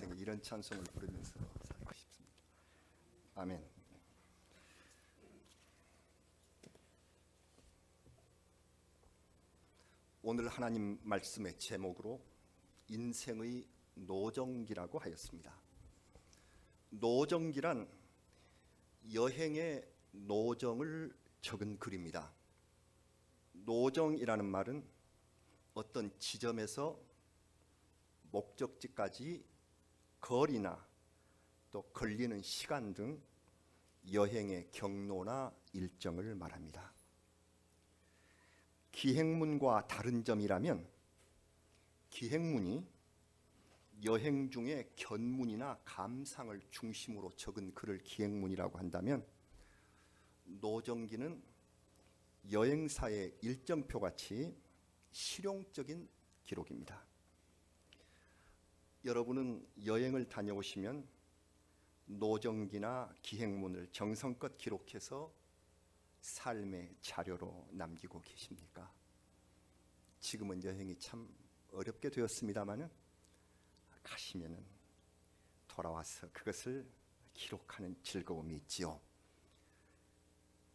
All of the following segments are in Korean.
인생에 이런 찬송을 부르면서 살고 싶습니다. 아멘. 오늘 하나님 말씀의 제목으로 인생의 노정기라고 하였습니다. 노정기란 여행의 노정을 적은 글입니다. 노정이라는 말은 어떤 지점에서 목적지까지 거리나 또 걸리는 시간 등 여행의 경로나 일정을 말합니다. 기행문과 다른 점이라면 기행문이 여행 중에 견문이나 감상을 중심으로 적은 글을 기행문이라고 한다면 노정기는 여행사의 일정표같이 실용적인 기록입니다. 여러분은 여행을 다녀오시면 노정기나 기행문을 정성껏 기록해서 삶의 자료로 남기고 계십니까? 지금은 여행이 참 어렵게 되었습니다마는 가시면은 돌아와서 그것을 기록하는 즐거움이 있지요.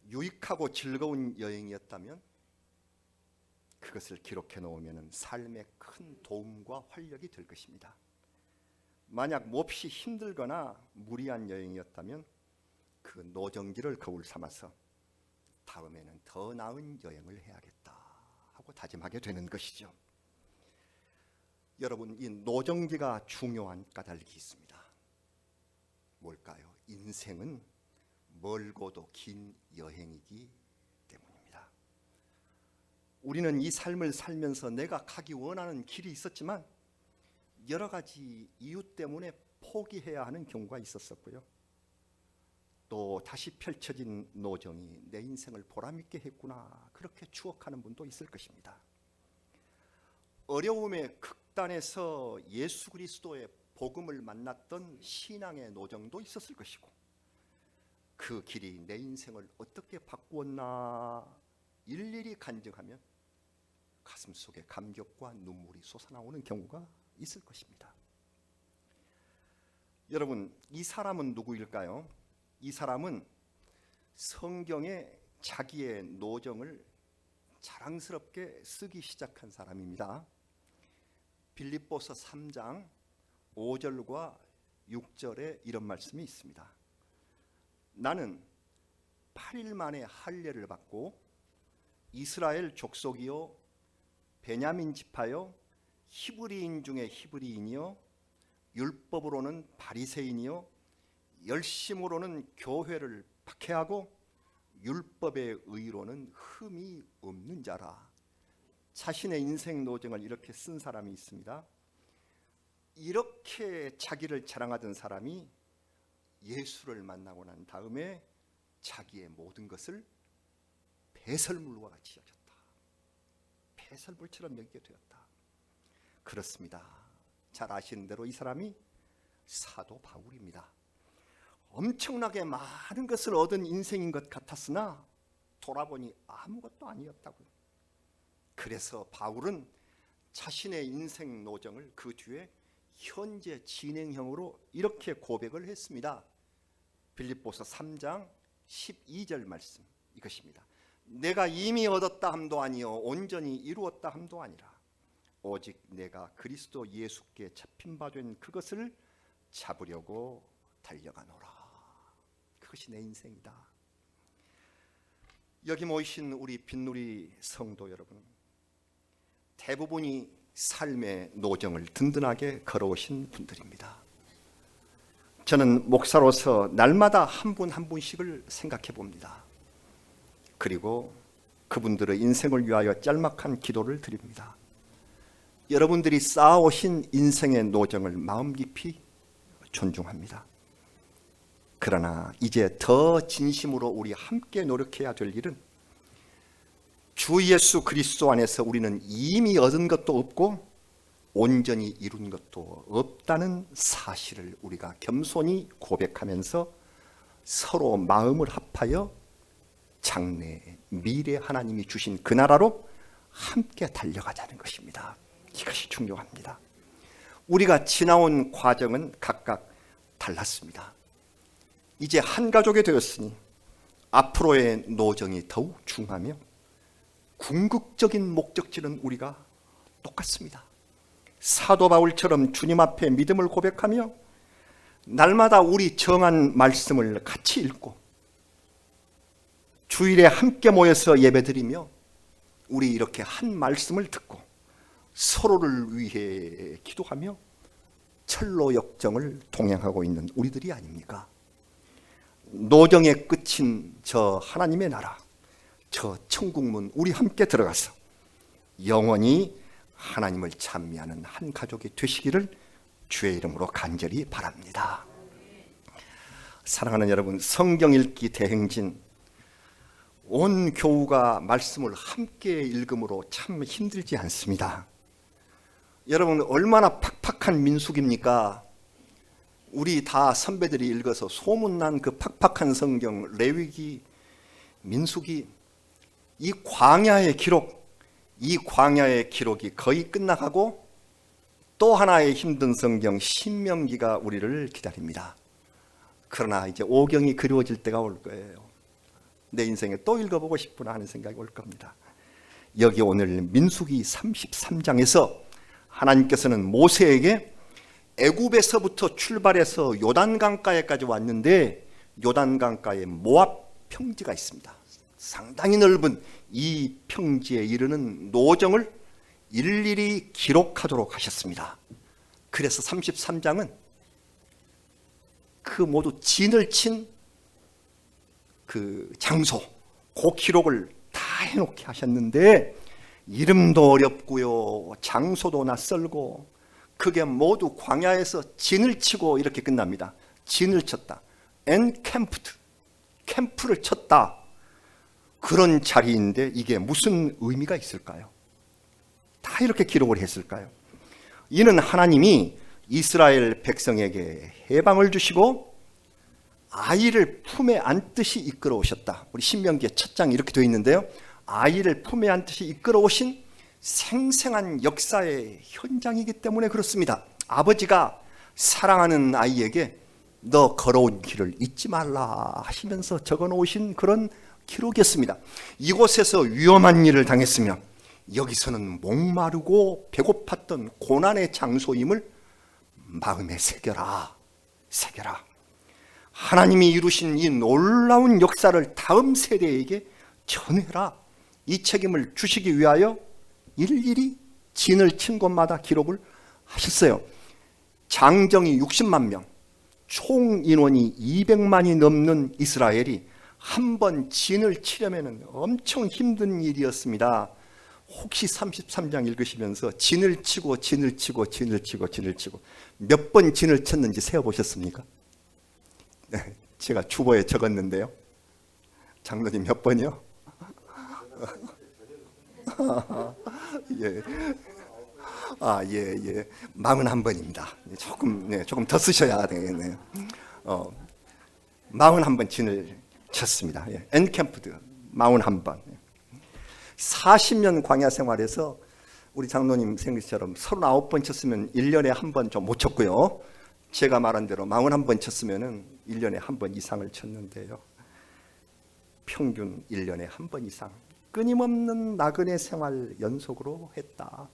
유익하고 즐거운 여행이었다면 그것을 기록해 놓으면 삶에 큰 도움과 활력이 될 것입니다. 만약 몹시 힘들거나 무리한 여행이었다면 그 노정기를 거울 삼아서 다음에는 더 나은 여행을 해야겠다 하고 다짐하게 되는 것이죠. 여러분, 이 노정기가 중요한 까닭이 있습니다. 뭘까요? 인생은 멀고도 긴 여행이기 때문입니다. 우리는 이 삶을 살면서 내가 가기 원하는 길이 있었지만 여러 가지 이유 때문에 포기해야 하는 경우가 있었었고요. 또 다시 펼쳐진 노정이 내 인생을 보람있게 했구나, 그렇게 추억하는 분도 있을 것입니다. 어려움의 극단에서 예수 그리스도의 복음을 만났던 신앙의 노정도 있었을 것이고, 그 길이 내 인생을 어떻게 바꾸었나 일일이 간증하면 가슴속에 감격과 눈물이 솟아나오는 경우가 있을 것입니다. 여러분, 이 사람은 누구일까요? 이 사람은 성경에 자기의 노정을 자랑스럽게 쓰기 시작한 사람입니다. 빌립보서 3장 5절과 6절에 이런 말씀이 있습니다. 나는 8일 만에 할례를 받고 이스라엘 족속이요 베냐민 지파요 히브리인 중에 히브리인이요 율법으로는 바리새인이요 열심으로는 교회를 박해하고 율법의 의로는 흠이 없는 자라. 자신의 인생 노정을 이렇게 쓴 사람이 있습니다. 이렇게 자기를 자랑하던 사람이 예수를 만나고 난 다음에 자기의 모든 것을 배설물과 같이 여겼다. 배설물처럼 여기게 되었다. 그렇습니다. 잘 아시는 대로 이 사람이 사도 바울입니다. 엄청나게 많은 것을 얻은 인생인 것 같았으나 돌아보니 아무것도 아니었다고요. 그래서 바울은 자신의 인생 노정을 그 뒤에 현재 진행형으로 이렇게 고백을 했습니다. 빌립보서 3장 12절 말씀 이것입니다. 내가 이미 얻었다 함도 아니요 온전히 이루었다 함도 아니라 오직 내가 그리스도 예수께 잡힌 바 된 그것을 잡으려고 달려가노라. 그것이 내 인생이다. 여기 모이신 우리 빈누리 성도 여러분, 대부분이 삶의 노정을 든든하게 걸어오신 분들입니다. 저는 목사로서 날마다 한 분 한 분씩을 생각해 봅니다. 그리고 그분들의 인생을 위하여 짤막한 기도를 드립니다. 여러분들이 쌓아오신 인생의 노정을 마음 깊이 존중합니다. 그러나 이제 더 진심으로 우리 함께 노력해야 될 일은 주 예수 그리스도 안에서 우리는 이미 얻은 것도 없고 온전히 이룬 것도 없다는 사실을 우리가 겸손히 고백하면서 서로 마음을 합하여 장래 미래 하나님이 주신 그 나라로 함께 달려가자는 것입니다. 이것이 중요합니다. 우리가 지나온 과정은 각각 달랐습니다. 이제 한 가족이 되었으니 앞으로의 노정이 더욱 중하며 궁극적인 목적지는 우리가 똑같습니다. 사도 바울처럼 주님 앞에 믿음을 고백하며 날마다 우리 정한 말씀을 같이 읽고 주일에 함께 모여서 예배드리며 우리 이렇게 한 말씀을 듣고 서로를 위해 기도하며 철로 역정을 동행하고 있는 우리들이 아닙니까? 노정의 끝인 저 하나님의 나라, 저 천국문 우리 함께 들어가서 영원히 하나님을 찬미하는 한 가족이 되시기를 주의 이름으로 간절히 바랍니다. 사랑하는 여러분, 성경 읽기 대행진 온 교우가 말씀을 함께 읽음으로 참 힘들지 않습니다. 여러분, 얼마나 팍팍한 민숙입니까? 우리 다 선배들이 읽어서 소문난 그 팍팍한 성경 레위기, 민수기, 이 광야의 기록이 거의 끝나가고 또 하나의 힘든 성경 신명기가 우리를 기다립니다. 그러나 이제 오경이 그리워질 때가 올 거예요. 내 인생에 또 읽어보고 싶구나 하는 생각이 올 겁니다. 여기 오늘 민수기 33장에서 하나님께서는 모세에게 애굽에서부터 출발해서 요단강가에까지 왔는데 요단강가에 모압 평지가 있습니다. 상당히 넓은 이 평지에 이르는 노정을 일일이 기록하도록 하셨습니다. 그래서 33장은 그 모두 진을 친 그 장소, 그 기록을 다 해놓게 하셨는데 이름도 어렵고요, 장소도 낯설고 그게 모두 광야에서 진을 치고 이렇게 끝납니다. 진을 쳤다. 엔캠프드, 캠프를 쳤다. 그런 자리인데 이게 무슨 의미가 있을까요? 다 이렇게 기록을 했을까요? 이는 하나님이 이스라엘 백성에게 해방을 주시고 아이를 품에 안듯이 이끌어 오셨다. 우리 신명기의 첫 장이 이렇게 되어 있는데요, 아이를 품에 안듯이 이끌어 오신 생생한 역사의 현장이기 때문에 그렇습니다. 아버지가 사랑하는 아이에게 너 걸어온 길을 잊지 말라 하시면서 적어 놓으신 그런 기록이었습니다. 이곳에서 위험한 일을 당했으며 여기서는 목마르고 배고팠던 고난의 장소임을 마음에 새겨라. 하나님이 이루신 이 놀라운 역사를 다음 세대에게 전해라. 이 책임을 주시기 위하여 일일이 진을 친 곳마다 기록을 하셨어요. 장정이 60만 명, 총 인원이 200만이 넘는 이스라엘이 한 번 진을 치려면 엄청 힘든 일이었습니다. 혹시 33장 읽으시면서 진을 치고 몇 번 진을 쳤는지 세어보셨습니까? 네, 제가 주보에 적었는데요. 장로님 몇 번이요? 예. 예. 41번입니다. 조금 더 쓰셔야 되겠네요. 41번 진을 쳤습니다. 예. 엔캠프드 41번. 40년 광야 생활에서 우리 장로님 생일처럼 39번 쳤으면 1년에 한 번 좀 못 쳤고요. 제가 말한 대로 41번 쳤으면 1년에 한 번 이상을 쳤는데요. 평균 1년에 한 번 이상 끊임없는 나그네 생활 연속으로 했다.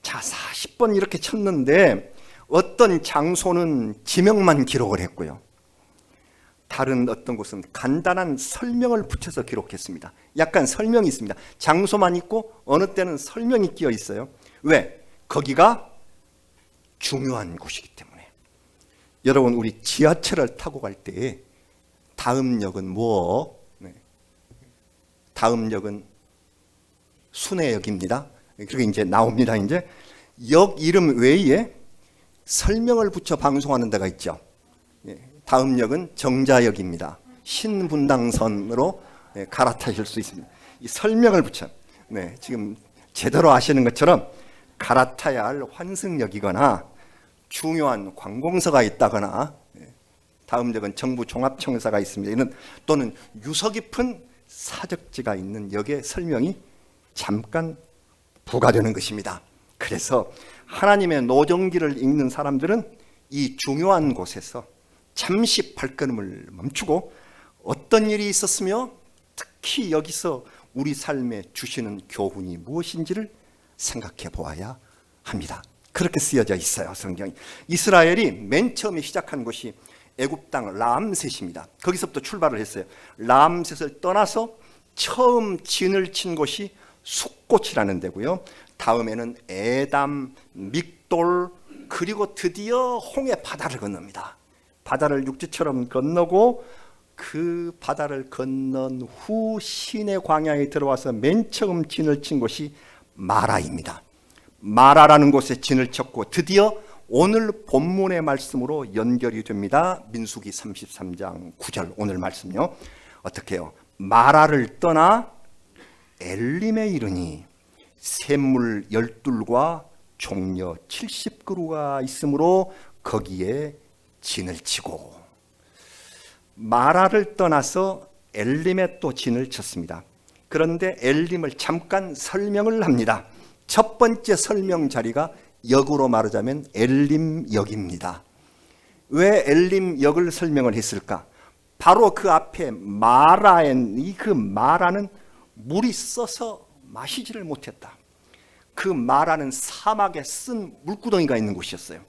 자, 40번 이렇게 쳤는데 어떤 장소는 지명만 기록을 했고요, 다른 어떤 곳은 간단한 설명을 붙여서 기록했습니다. 약간 설명이 있습니다. 장소만 있고 어느 때는 설명이 끼어 있어요. 왜? 거기가 중요한 곳이기 때문에. 여러분, 우리 지하철을 타고 갈 때 다음 역은 뭐? 다음 역은 순회역입니다. 그렇게 이제 나옵니다. 이제 역 이름 외에 설명을 붙여 방송하는 데가 있죠. 다음 역은 정자역입니다. 신분당선으로 갈아타실 수 있습니다. 이 설명을 붙여. 지금 제대로 아시는 것처럼 갈아타야 할 환승역이거나 중요한 관공서가 있다거나 다음 역은 정부 종합청사가 있습니다. 이런 또는 유서 깊은 사적지가 있는 역의 설명이 잠깐 부과되는 것입니다. 그래서 하나님의 노정기를 읽는 사람들은 이 중요한 곳에서 잠시 발걸음을 멈추고 어떤 일이 있었으며 특히 여기서 우리 삶에 주시는 교훈이 무엇인지를 생각해 보아야 합니다. 그렇게 쓰여져 있어요, 성경이. 이스라엘이 맨 처음에 시작한 곳이 애굽 땅 람셋입니다. 거기서부터 출발을 했어요. 람셋을 떠나서 처음 진을 친 곳이 숫꽃이라는 데고요. 다음에는 에담, 믹돌, 그리고 드디어 홍해 바다를 건넙니다. 바다를 육지처럼 건너고 그 바다를 건넌 후 시내 광야에 들어와서 맨 처음 진을 친 곳이 마라입니다. 마라라는 곳에 진을 쳤고 드디어 오늘 본문의 말씀으로 연결이 됩니다. 민수기 33장 9절 오늘 말씀요. 어떻게 해요? 마라를 떠나 엘림에 이르니 샘물 12과 종려 70그루가 있으므로 거기에 진을 치고, 마라를 떠나서 엘림에 또 진을 쳤습니다. 그런데 엘림을 잠깐 설명을 합니다. 첫 번째 설명 자리가 역으로 말하자면 엘림역입니다. 왜 엘림역을 설명을 했을까? 바로 그 앞에 마라엔, 그 마라는 물이 써서 마시지를 못했다. 그 마라는 사막에 쓴 물구덩이가 있는 곳이었어요.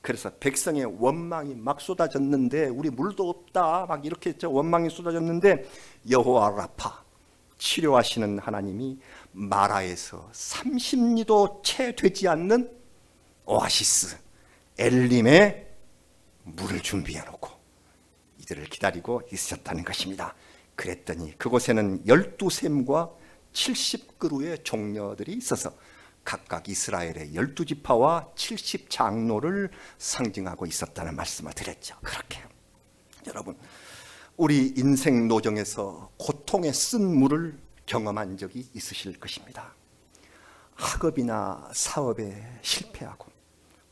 그래서 백성의 원망이 막 쏟아졌는데, 우리 물도 없다 막 이렇게 했죠. 원망이 쏟아졌는데 여호와 라파, 치료하시는 하나님이 마라에서 30리도 채 되지 않는 오아시스 엘림에 물을 준비해 놓고 이들을 기다리고 있으셨다는 것입니다. 그랬더니 그곳에는 12샘과 70그루의 종려들이 있어서 각각 이스라엘의 12지파와 70장로를 상징하고 있었다는 말씀을 드렸죠. 그렇게 여러분, 우리 인생 노정에서 고통에 쓴 물을 경험한 적이 있으실 것입니다. 학업이나 사업에 실패하고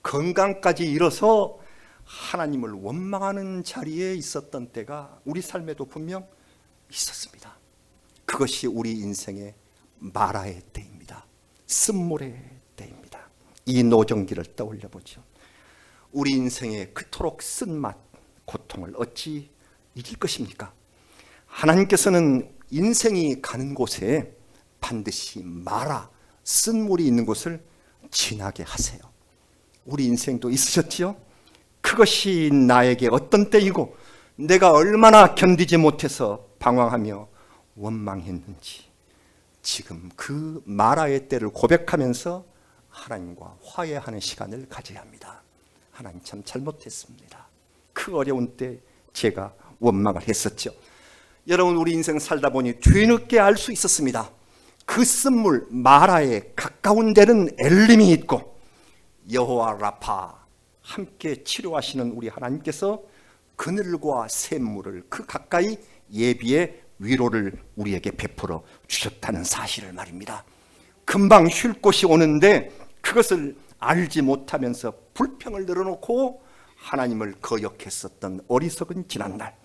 건강까지 잃어서 하나님을 원망하는 자리에 있었던 때가 우리 삶에도 분명 있었습니다. 그것이 우리 인생의 마라의 때입니다. 쓴물의 때입니다. 이 노정기를 떠올려 보죠. 우리 인생의 그토록 쓴맛, 고통을 어찌 이길 것입니까? 하나님께서는 인생이 가는 곳에 반드시 마라, 쓴물이 있는 곳을 지나게 하세요. 우리 인생도 있으셨지요? 그것이 나에게 어떤 때이고 내가 얼마나 견디지 못해서 방황하며 원망했는지, 지금 그 마라의 때를 고백하면서 하나님과 화해하는 시간을 가져야 합니다. 하나님 참 잘못했습니다. 그 어려운 때 제가 원망을 했었죠. 여러분, 우리 인생 살다 보니 뒤늦게 알 수 있었습니다. 그 쓴물 마라에 가까운 데는 엘림이 있고 여호와 라파, 함께 치료하시는 우리 하나님께서 그늘과 샘물을 그 가까이 예비의 위로를 우리에게 베풀어 주셨다는 사실을 말입니다. 금방 쉴 곳이 오는데 그것을 알지 못하면서 불평을 늘어놓고 하나님을 거역했었던 어리석은 지난날,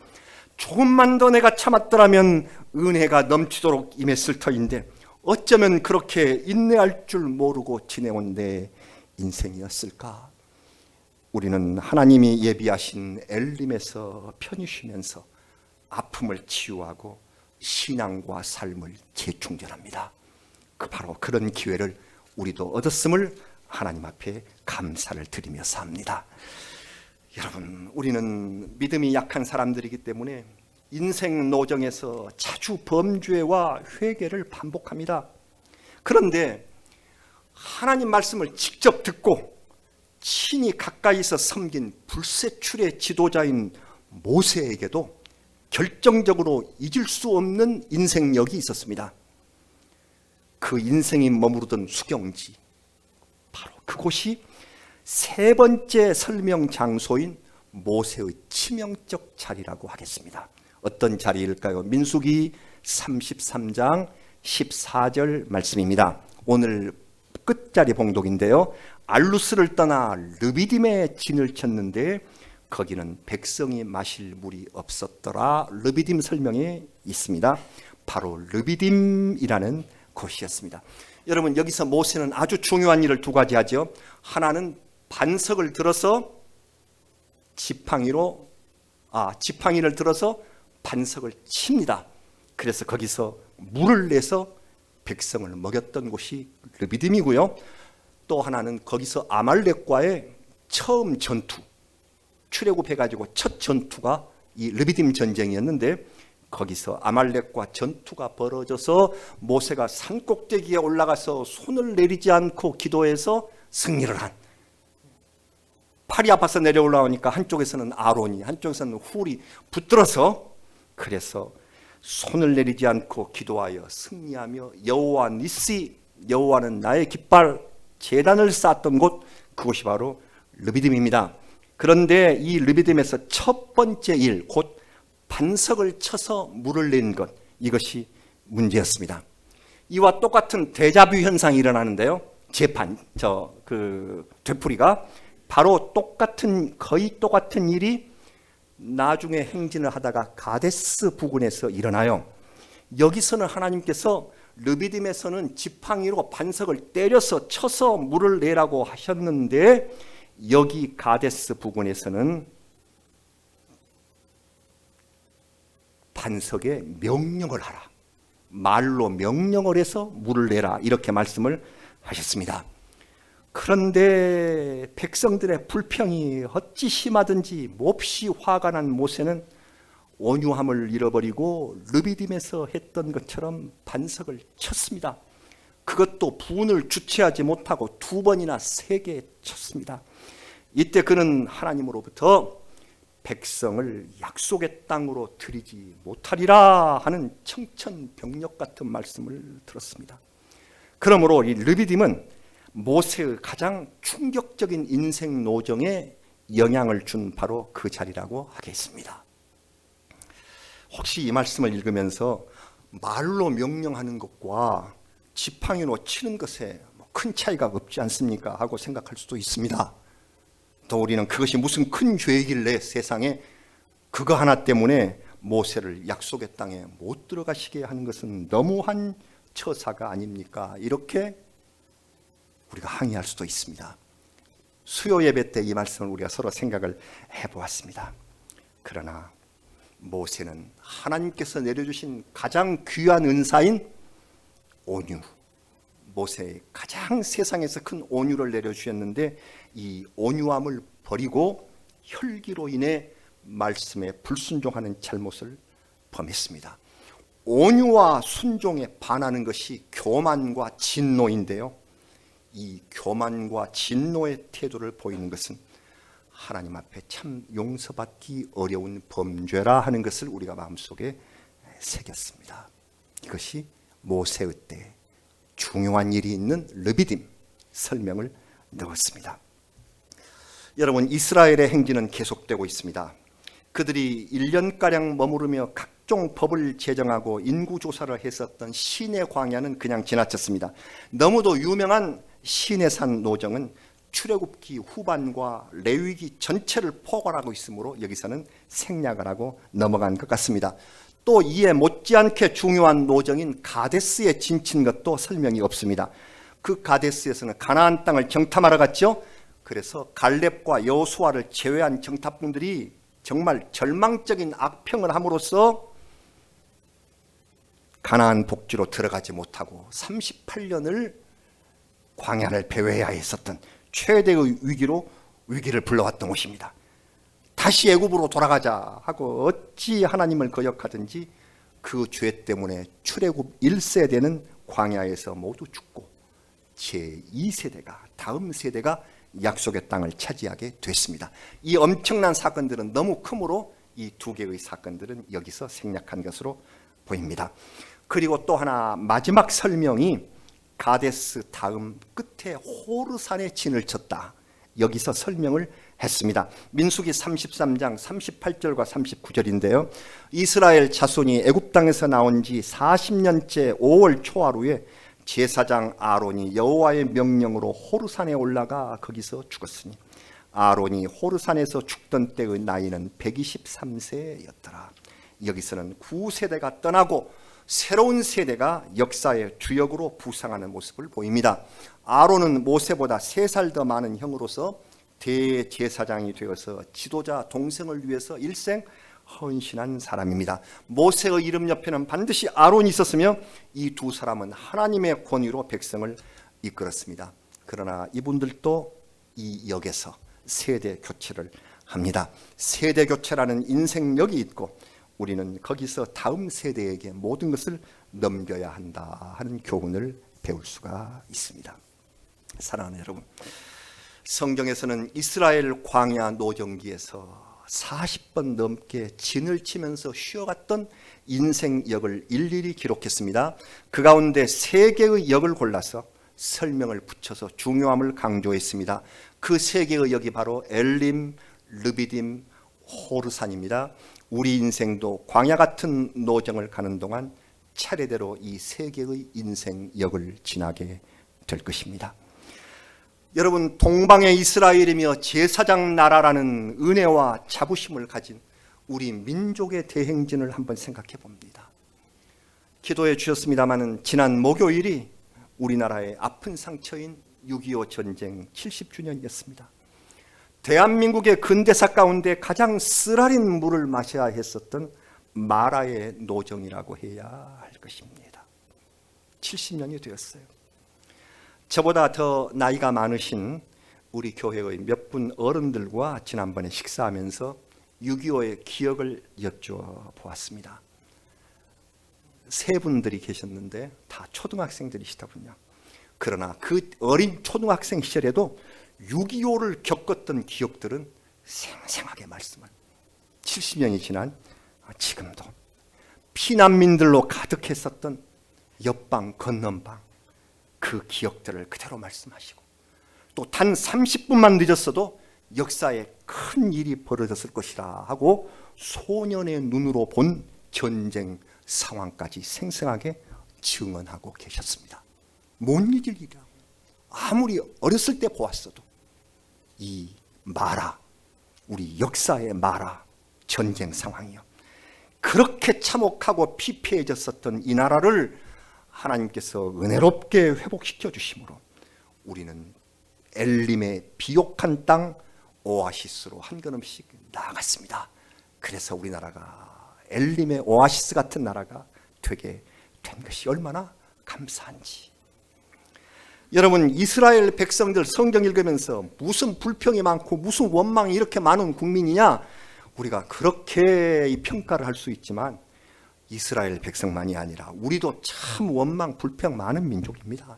조금만 더 내가 참았더라면 은혜가 넘치도록 임했을 터인데 어쩌면 그렇게 인내할 줄 모르고 지내온 내 인생이었을까? 우리는 하나님이 예비하신 엘림에서 편히 쉬면서 아픔을 치유하고 신앙과 삶을 재충전합니다. 바로 그런 기회를 우리도 얻었음을 하나님 앞에 감사를 드리며 삽니다. 여러분, 우리는 믿음이 약한 사람들이기 때문에 인생 노정에서 자주 범죄와 회개를 반복합니다. 그런데 하나님 말씀을 직접 듣고 친히 가까이서 섬긴 불세출의 지도자인 모세에게도 결정적으로 잊을 수 없는 인생력이 있었습니다. 그 인생이 머무르던 수경지, 바로 그곳이 세 번째 설명 장소인 모세의 치명적 자리라고 하겠습니다. 어떤 자리일까요? 민수기 33장 14절 말씀입니다. 오늘 끝자리 봉독인데요. 알루스를 떠나 르비딤에 진을 쳤는데 거기는 백성이 마실 물이 없었더라. 르비딤 설명에 있습니다. 바로 르비딤이라는 곳이었습니다. 여러분, 여기서 모세는 아주 중요한 일을 두 가지 하죠. 하나는 반석을 들어서 지팡이를 들어서 반석을 칩니다. 그래서 거기서 물을 내서 백성을 먹였던 곳이 르비딤이고요. 또 하나는 거기서 아말렉과의 처음 전투, 출애굽해가지고 첫 전투가 이 르비딤 전쟁이었는데, 거기서 아말렉과 전투가 벌어져서 모세가 산꼭대기에 올라가서 손을 내리지 않고 기도해서 승리를 한, 팔이 아파서 내려 올라오니까 한쪽에서는 아론이, 한쪽에서는 훌이 붙들어서, 그래서 손을 내리지 않고 기도하여 승리하며 여호와 니시, 여호와는 나의 깃발, 제단을 쌓았던 곳, 그곳이 바로 르비딤입니다. 그런데 이 르비딤에서 첫 번째 일, 곧 반석을 쳐서 물을 낸 것, 이것이 문제였습니다. 이와 똑같은 데자뷰 현상이 일어나는데요. 재판, 되풀이가 바로 거의 똑같은 일이 나중에 행진을 하다가 가데스 부근에서 일어나요. 여기서는 하나님께서 르비딤에서는 지팡이로 반석을 때려서 쳐서 물을 내라고 하셨는데, 여기 가데스 부근에서는 반석에 명령을 하라, 말로 명령을 해서 물을 내라, 이렇게 말씀을 하셨습니다. 그런데 백성들의 불평이 어찌 심하든지 몹시 화가 난 모세는 온유함을 잃어버리고 르비딤에서 했던 것처럼 반석을 쳤습니다. 그것도 분을 주체하지 못하고 2번이나 3개 쳤습니다. 이때 그는 하나님으로부터 백성을 약속의 땅으로 들이지 못하리라 하는 청천벽력 같은 말씀을 들었습니다. 그러므로 이 르비딤은 모세의 가장 충격적인 인생 노정에 영향을 준 바로 그 자리라고 하겠습니다. 혹시 이 말씀을 읽으면서 말로 명령하는 것과 지팡이로 치는 것에 큰 차이가 없지 않습니까? 하고 생각할 수도 있습니다. 또 우리는 그것이 무슨 큰 죄이길래 세상에 그거 하나 때문에 모세를 약속의 땅에 못 들어가시게 하는 것은 너무한 처사가 아닙니까? 이렇게 우리가 항의할 수도 있습니다. 수요 예배 때 이 말씀을 우리가 서로 생각을 해보았습니다. 그러나 모세는 하나님께서 내려주신 가장 귀한 은사인 온유, 모세의 가장 세상에서 큰 온유를 내려주셨는데, 이 온유함을 버리고 혈기로 인해 말씀에 불순종하는 잘못을 범했습니다. 온유와 순종에 반하는 것이 교만과 진노인데요, 이 교만과 진노의 태도를 보이는 것은 하나님 앞에 참 용서받기 어려운 범죄라 하는 것을 우리가 마음속에 새겼습니다. 이것이 모세의 때 중요한 일이 있는 르비딤 설명을 넣었습니다. 여러분, 이스라엘의 행진은 계속되고 있습니다. 그들이 1년가량 머무르며 각종 법을 제정하고 인구조사를 했었던 시내 광야는 그냥 지나쳤습니다. 너무도 유명한 시내산 노정은 출애굽기 후반과 레위기 전체를 포괄하고 있으므로 여기서는 생략을 하고 넘어간 것 같습니다. 또 이에 못지않게 중요한 노정인 가데스에 진친 것도 설명이 없습니다. 그 가데스에서는 가나안 땅을 정탐하러 갔죠. 그래서 갈렙과 여호수아를 제외한 정탐꾼들이 정말 절망적인 악평을 함으로써 가나안 복지로 들어가지 못하고 38년을 광야를 배회해야 했었던 최대의 위기를 불러왔던 것입니다. 다시 애굽으로 돌아가자 하고 어찌 하나님을 거역하든지 그 죄 때문에 출애굽 1세대는 광야에서 모두 죽고 제2세대가, 다음 세대가 약속의 땅을 차지하게 됐습니다. 이 엄청난 사건들은 너무 크므로 이 2개의 사건들은 여기서 생략한 것으로 보입니다. 그리고 또 하나 마지막 설명이 가데스 다음 끝에 호르산에 진을 쳤다, 여기서 설명을 했습니다. 민수기 33장 38절과 39절인데요. 이스라엘 자손이 애굽 땅에서 나온 지 40년째 5월 초하루에 제사장 아론이 여호와의 명령으로 호르산에 올라가 거기서 죽었으니 아론이 호르산에서 죽던 때의 나이는 123세였더라. 여기서는 9세대가 떠나고 새로운 세대가 역사의 주역으로 부상하는 모습을 보입니다. 아론은 모세보다 3살 더 많은 형으로서 대제사장이 되어서 지도자 동생을 위해서 일생 헌신한 사람입니다. 모세의 이름 옆에는 반드시 아론이 있었으며 이 두 사람은 하나님의 권위로 백성을 이끌었습니다. 그러나 이분들도 이 역에서 세대 교체를 합니다. 세대 교체라는 인생역이 있고 우리는 거기서 다음 세대에게 모든 것을 넘겨야 한다 하는 교훈을 배울 수가 있습니다. 사랑하는 여러분, 성경에서는 이스라엘 광야 노정기에서 40번 넘게 진을 치면서 쉬어갔던 인생역을 일일이 기록했습니다. 그 가운데 3개의 역을 골라서 설명을 붙여서 중요함을 강조했습니다. 그 3개의 역이 바로 엘림, 르비딤, 호르산입니다. 우리 인생도 광야 같은 노정을 가는 동안 차례대로 이 3개의 인생역을 지나게 될 것입니다. 여러분, 동방의 이스라엘이며 제사장 나라라는 은혜와 자부심을 가진 우리 민족의 대행진을 한번 생각해 봅니다. 기도해 주셨습니다마는 지난 목요일이 우리나라의 아픈 상처인 6.25 전쟁 70주년이었습니다. 대한민국의 근대사 가운데 가장 쓰라린 물을 마셔야 했었던 마라의 노정이라고 해야 할 것입니다. 70년이 되었어요. 저보다 더 나이가 많으신 우리 교회의 몇 분 어른들과 지난번에 식사하면서 6.25의 기억을 여쭤보았습니다. 3분들이 계셨는데 다 초등학생들이시더군요. 그러나 그 어린 초등학생 시절에도 6.25를 겪었던 기억들은 생생하게 말씀을 70년이 지난 지금도 피난민들로 가득했었던 옆방 건넌방 그 기억들을 그대로 말씀하시고 또 단 30분만 늦었어도 역사에 큰 일이 벌어졌을 것이라 하고 소년의 눈으로 본 전쟁 상황까지 생생하게 증언하고 계셨습니다. 못 잊을 일이라고. 아무리 어렸을 때 보았어도 이 마라, 우리 역사의 마라 전쟁 상황이요, 그렇게 참혹하고 피폐해졌었던 이 나라를 하나님께서 은혜롭게 회복시켜 주심으로 우리는 엘림의 비옥한 땅 오아시스로 한 걸음씩 나아갔습니다. 그래서 우리나라가 엘림의 오아시스 같은 나라가 되게 된 것이 얼마나 감사한지. 여러분, 이스라엘 백성들 성경 읽으면서 무슨 불평이 많고 무슨 원망이 이렇게 많은 국민이냐, 우리가 그렇게 이 평가를 할 수 있지만 이스라엘 백성만이 아니라 우리도 참 원망 불평 많은 민족입니다.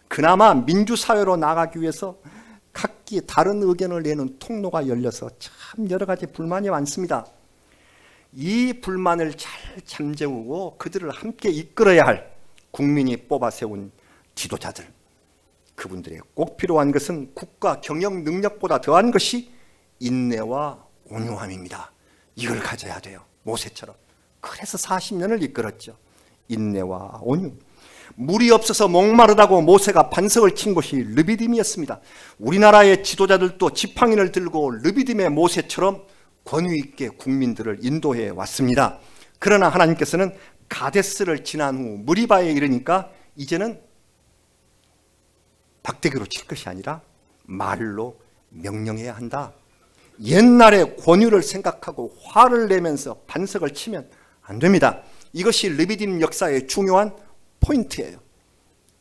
그나마 민주사회로 나가기 위해서 각기 다른 의견을 내는 통로가 열려서 참 여러 가지 불만이 많습니다. 이 불만을 잘 잠재우고 그들을 함께 이끌어야 할 국민이 뽑아 세운 지도자들, 그분들의 꼭 필요한 것은 국가 경영 능력보다 더한 것이 인내와 온유함입니다. 이걸 가져야 돼요. 모세처럼. 그래서 40년을 이끌었죠. 인내와 온유. 물이 없어서 목마르다고 모세가 반석을 친 곳이 르비딤이었습니다. 우리나라의 지도자들도 지팡이를 들고 르비딤의 모세처럼 권위 있게 국민들을 인도해 왔습니다. 그러나 하나님께서는 가데스를 지난 후 무리바에 이르니까 이제는 박대기로 칠 것이 아니라 말로 명령해야 한다. 옛날의 권유를 생각하고 화를 내면서 반석을 치면 안 됩니다. 이것이 르비딤 역사의 중요한 포인트예요.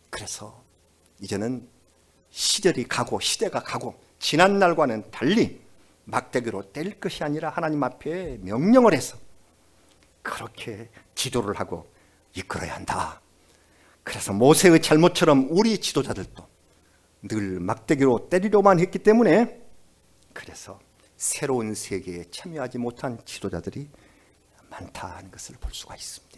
그래서 이제는 시절이 가고 시대가 가고 지난 날과는 달리 막대기로 때릴 것이 아니라 하나님 앞에 명령을 해서 그렇게 지도를 하고 이끌어야 한다. 그래서 모세의 잘못처럼 우리 지도자들도 늘 막대기로 때리려만 했기 때문에 그래서 새로운 세계에 참여하지 못한 지도자들이 많다는 것을 볼 수가 있습니다.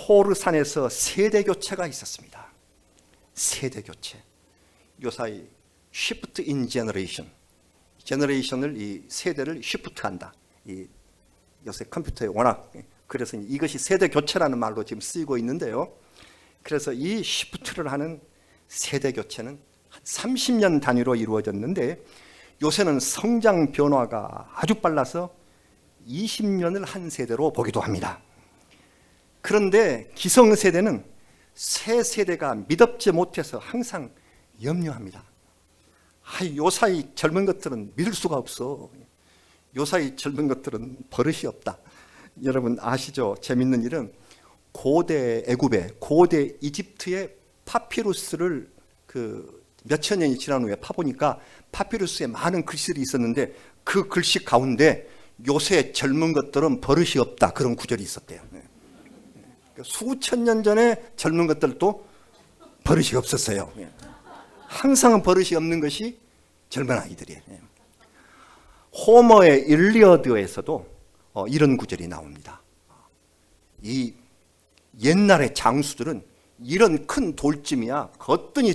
호르산에서 세대 교체가 있었습니다. 세대 교체. 요사이 shift in generation. 제너레이션을 이 세대를 shift한다. 이 요새 컴퓨터에 워낙 그래서 이것이 세대 교체라는 말로 지금 쓰이고 있는데요. 그래서 이 shift를 하는 세대 교체는 한 30년 단위로 이루어졌는데 요새는 성장 변화가 아주 빨라서 20년을 한 세대로 보기도 합니다. 그런데 기성세대는 새 세대가 믿업지 못해서 항상 염려합니다. 요 사이 젊은 것들은 믿을 수가 없어. 요 사이 젊은 것들은 버릇이 없다. 여러분 아시죠? 재밌는 일은 고대 애굽에, 고대 이집트의 파피루스를 몇천 년이 지난 후에 파보니까 파피루스에 많은 글씨들이 있었는데 그 글씨 가운데 요새 젊은 것들은 버릇이 없다, 그런 구절이 있었대요. 수천 년 전에 젊은 것들도 버릇이 없었어요. 항상 버릇이 없는 것이 젊은 아이들이에요. 호머의 일리어드에서도 이런 구절이 나옵니다. 이 옛날의 장수들은 이런 큰 돌쯤이야 거뜬히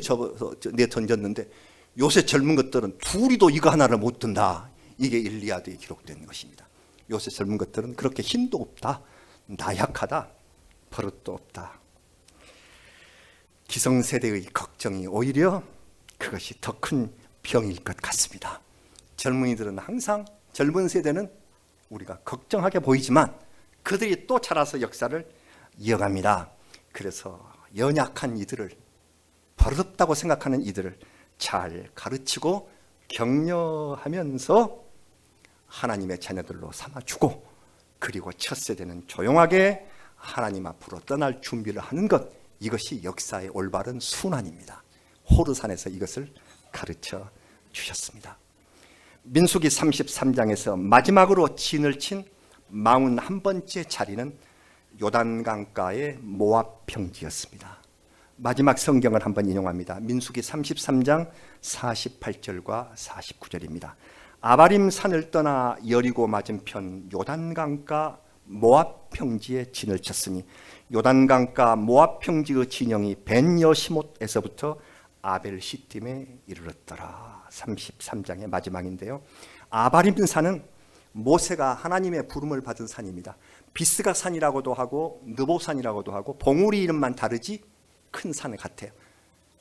내 던졌는데 요새 젊은 것들은 둘이도 이거 하나를 못 든다. 이게 일리아드에 기록된 것입니다. 요새 젊은 것들은 그렇게 힘도 없다, 나약하다, 버릇도 없다. 기성세대의 걱정이 오히려 그것이 더 큰 병일 것 같습니다. 젊은이들은 항상, 젊은 세대는 우리가 걱정하게 보이지만 그들이 또 자라서 역사를 이어갑니다. 그래서 연약한 이들을, 버릇없다고 생각하는 이들을 잘 가르치고 격려하면서 하나님의 자녀들로 삼아주고, 그리고 첫 세대는 조용하게 하나님 앞으로 떠날 준비를 하는 것, 이것이 역사의 올바른 순환입니다. 호르산에서 이것을 가르쳐 주셨습니다. 민수기 33장에서 마지막으로 진을 친 41번째 자리는 요단강가의 모압 평지였습니다. 마지막 성경을 한번 인용합니다. 민수기 33장 48절과 49절입니다. 아바림 산을 떠나 여리고 맞은편 요단강가 모압 평지에 진을 쳤으니 요단강가 모압 평지의 진영이 벤 여시못에서부터 아벨 시딤에 이르렀더라. 33장의 마지막인데요. 아바림 산은 모세가 하나님의 부름을 받은 산입니다. 비스가 산이라고도 하고 느보산이라고도 하고 봉우리 이름만 다르지 큰 산 같아요.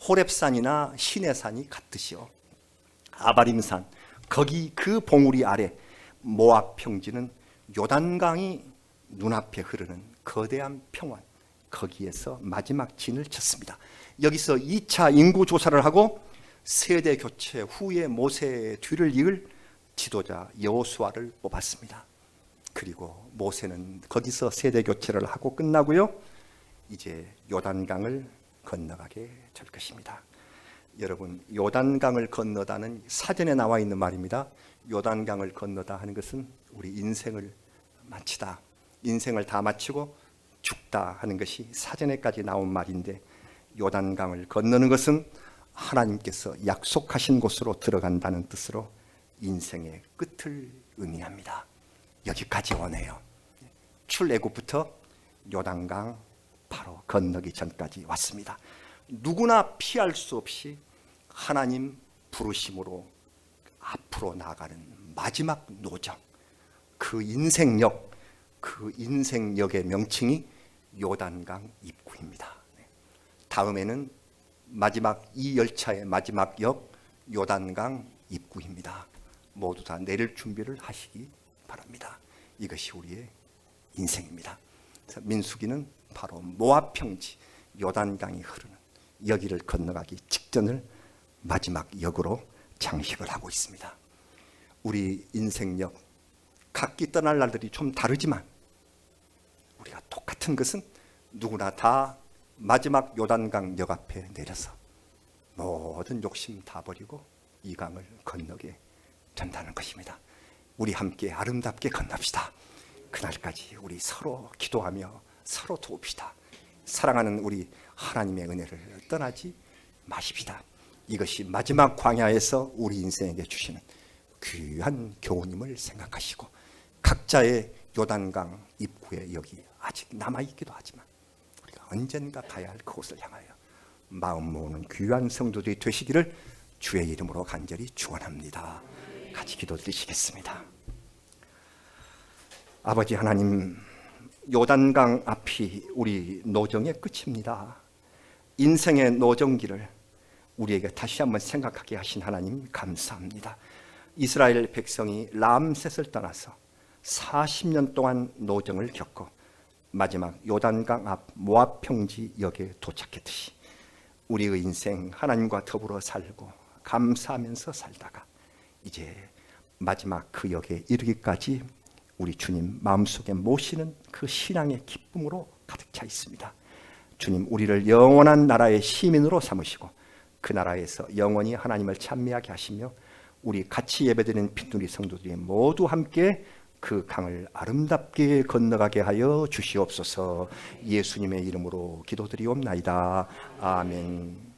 호렙산이나 시내산이 같듯이요. 아바림산, 거기 그 봉우리 아래 모압 평지는 요단강이 눈앞에 흐르는 거대한 평원, 거기에서 마지막 진을 쳤습니다. 여기서 2차 인구 조사를 하고 세대 교체 후에 모세의 뒤를 이을 지도자 여호수아를 뽑았습니다. 그리고 모세는 거기서 세대 교체를 하고 끝나고요, 이제 요단강을 건너가게 될 것입니다. 여러분, 요단강을 건너다는 사전에 나와 있는 말입니다. 요단강을 건너다 하는 것은 우리 인생을 마치다, 인생을 다 마치고 죽다 하는 것이 사전에까지 나온 말인데, 요단강을 건너는 것은 하나님께서 약속하신 곳으로 들어간다는 뜻으로 인생의 끝을 의미합니다. 여기까지 오네요. 출애굽부터 요단강 바로 건너기 전까지 왔습니다. 누구나 피할 수 없이 하나님 부르심으로 앞으로 나가는 마지막 노정, 그 인생역, 그 인생역의 명칭이 요단강 입구입니다. 다음에는 마지막 이 열차의 마지막 역 요단강 입구입니다. 모두 다 내릴 준비를 하시기 바랍니다. 이것이 우리의 인생입니다. 민수기는 바로 모압 평지 요단강이 흐르는 여기를 건너가기 직전을 마지막 역으로 장식을 하고 있습니다. 우리 인생역, 각기 떠날 날들이 좀 다르지만 우리가 똑같은 것은 누구나 다 마지막 요단강 역 앞에 내려서 모든 욕심 다 버리고 이 강을 건너게 된다는 것입니다. 우리 함께 아름답게 건넙시다. 그날까지 우리 서로 기도하며 서로 도웁시다. 사랑하는 우리 하나님의 은혜를 떠나지 마십시다. 이것이 마지막 광야에서 우리 인생에게 주시는 귀한 교훈임을 생각하시고, 각자의 요단강 입구에 여기 아직 남아있기도 하지만 우리가 언젠가 가야 할 그곳을 향하여 마음 모으는 귀한 성도들이 되시기를 주의 이름으로 간절히 축원합니다. 같이 기도드리시겠습니다. 아버지 하나님, 요단강 앞이 우리 노정의 끝입니다. 인생의 노정기를 우리에게 다시 한번 생각하게 하신 하나님 감사합니다. 이스라엘 백성이 람셋을 떠나서 40년 동안 노정을 겪고 마지막 요단강 앞 모압 평지 역에 도착했듯이 우리의 인생 하나님과 더불어 살고 감사하면서 살다가 이제 마지막 그 역에 이르기까지 우리 주님 마음속에 모시는 그 신앙의 기쁨으로 가득 차 있습니다. 주님 우리를 영원한 나라의 시민으로 삼으시고 그 나라에서 영원히 하나님을 찬미하게 하시며 우리 같이 예배드리는 핏누리 성도들이 모두 함께 그 강을 아름답게 건너가게 하여 주시옵소서. 예수님의 이름으로 기도드리옵나이다. 아멘.